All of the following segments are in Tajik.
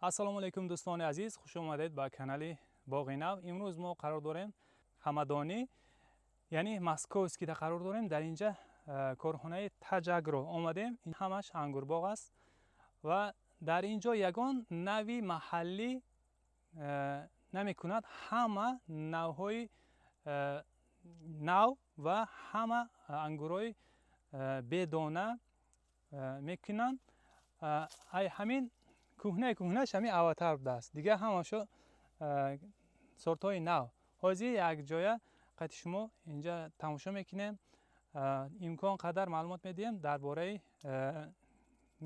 ассалому алайкум дӯстони азиз, хуш омадед ба канали Боғи Нав. Имрӯз мо қарор дорем ҳамадонӣ, яъне московскида қарор дорем. Дар инҷа корхонаи Таҷагро омадем. Ин ҳамаш ангурбоғ аст ва дар инҷо ягон нави маҳаллӣ намекунад. Ҳама навъҳои нав ва ҳама ангурҳои бедона мекунанд. ай ҳамин кӯҳнааш ҳамин аватар будааст. Дигар ҳамашо сортҳои нав. ҳозир якҷоя қадди шумо инҷа тамошо мекунем. Имкон қадар маълумот медиҳем дар бораи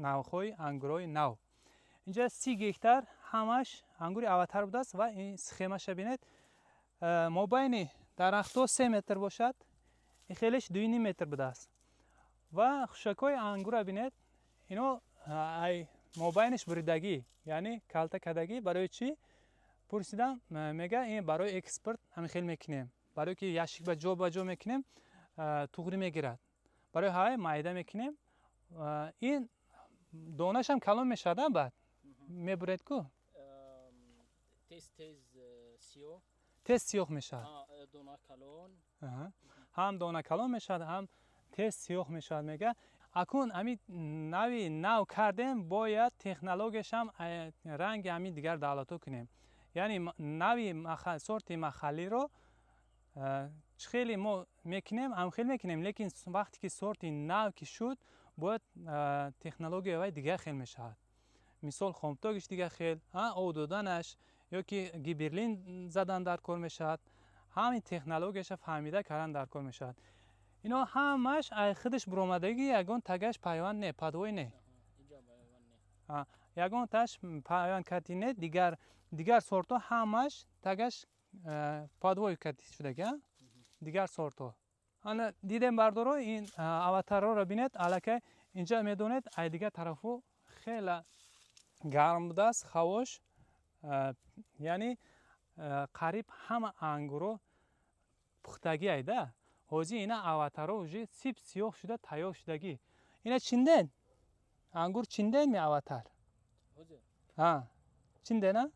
навъҳои ангурҳои нав. Инҷа 30 гектар ҳамаш ангури аватар будааст ва ин схемаша бинед. мобайни дарахтҳо 3 метр бошад, хелеш 2,5 метр будааст. ва хушакҳои ангура бинед. Ино ай мобайниш буридагӣ, яъне калта кардагӣ. Барои чӣ? Пурсидам, мега ин барои экспорт ҳамин хел мекунем. Барое ки яшик ба ҷо мекунем, туғри мегирад. Барои ҳавай майда мекунем. Ин донашам калон мешавад, баъд мебуред ку? Тез сиёҳ мешавад. Дона калон. ҳам дона калон мешавад, ҳам тез сиёҳ мешавад. Мега акун ҳамин нави нав кардем, бояд технологияшам ранги ҳамин дигар давлатҳо кунем. Яъне нави сорти маҳаллиро чӣ хеле мо мекунем, ҳамхел мекунем, лекин вақте ки сорти нав ки шуд, бояд технологияи вай дигар хел мешавад. Мисол хомтогиш дигар хел, об доданаш ё ки гиберлин задан дар кор мешавад. ҳамин технологияша фаҳмида кардан дар кор мешавад. Ино ҳамаш ай худаш буромадаги ягон тагаш пайванд не, падвой не. Ягон таш пайванд карди не, дигар сортҳо ҳамаш тагаш падвой карди шудаги. Дигар сортҳо. Ана дидем бардоро ин аватарро бинед, аллакай инҷа медонед ай дигар тарафу хела гарм будааст, ҳавош. Яъне қариб ҳама ангурро пухтагӣ айда. ҳозир ина аватарро уже сип сиёҳ шуда тайёр шудагӣ. Ина чинден? Ангур чинден ми аватар? Чиндена?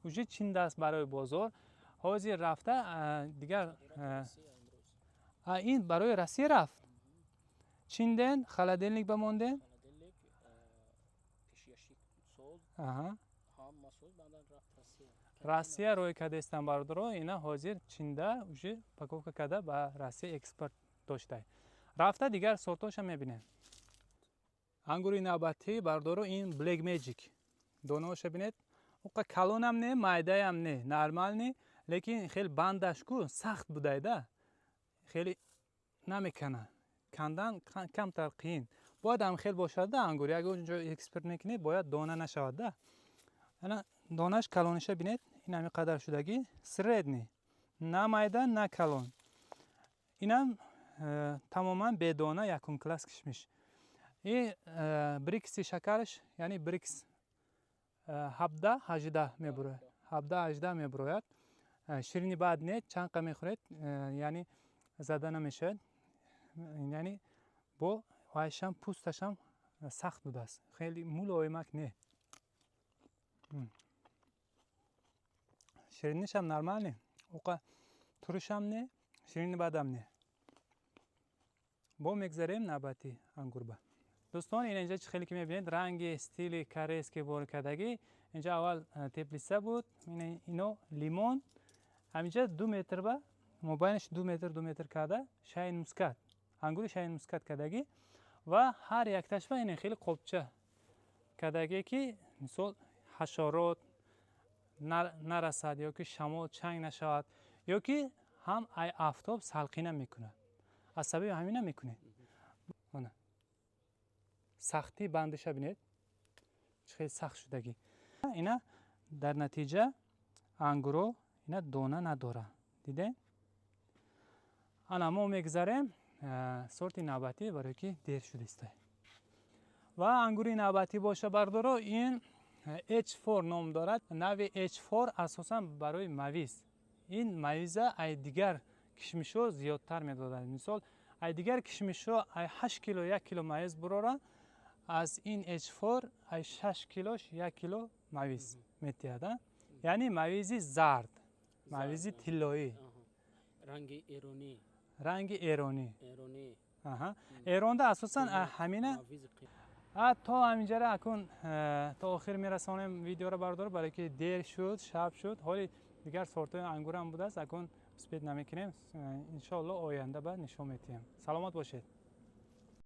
Уже чиндааст барои бозор. ҳозир рафта дигар ин барои Россия рафт. Чинден, холодильник бамонден. Россия рой кадестан бардоро, ина ҳозир чинда уже паковка карда ба Россия экспорт доштай. Рафта дигар сортоша мебинем. Ангури навбатӣ бардоро ин Black Magic. Донаоша бинед. Уқа калонам не, майдаям не, нормал не, лекин хел бандаш ку сахт будайда. Хеле намекана. Кандан камтар қиин. Бояд ҳам хел бошад да ангур. Ягон ҷо экспорт мекунед, бояд дона нашавад да. Ана донаш калониша бинед. Ин ҳами қадар шудагӣ средни. На майда, на калон. Инам тамоман бедона якум класс кишмиш. И брикси шакарш, яъне брикс 17-18 мебурояд. 17-18 мебурояд. Ширини баъд не, чанқа мехӯред, яъне зада намешавад. Яъне бо вайшам пӯсташам сахт будааст. Хеле мулоимак не. Ширинишам нормал не. Уқа турушам не, ширини баъдам не. бо мегзарем навбати ангурба. Дӯстон, ин инҷа чӣ хеле ки мебинед, ранги стили корейски бор кардагӣ. Инҷа аввал теплица буд, ино лимон. Ҳаминҷа 2 метр ба мобайнаш 2 метр карда шайн мускат. Ангури шайн мускат кардагӣ ва ҳар якташба ин хеле қобча кардагӣ ки мисол ҳашорот нарасад ё ки шамол чанг нашавад ё ки ҳам ай афтоб салқина мекунад. аз сабаби ҳамина мекунед. сахти бандиша бинед чӣ хеле сахт шудагӣ. Ина дар натиҷа ангуро ина дона надора. Дидем? ана мо мегзарем сорти навбатӣ, барое ки дер шудистай. ва ангури навбатӣ боша бардоро ин H4 ном дорад. нави H4 асосан барои мавиз. ин мавиза ай дигар кишмишҳо зиёдтар медодад. Мисол ай дигар кишмишҳо ай 8 кило 1 кило мавиз бурора, از این H4 ای 6 کیلوش 1 کیلو مویز میتیاده. یعنی مویزی زرد، مویزی طلایی، رنگ ایرانی. رنگ ایرانی. ایرانی. ایران ده اساسا همینه. تا همینجا اکن تا آخر میرسانم ویدیو رو بردار، برای که دیر شد، شب شد. حالی دیگر سورت انگور هم بوده است، اکن سپید نمیکنیم. ان شاء الله آینده بعد نشون میدیم. سلامت باشید.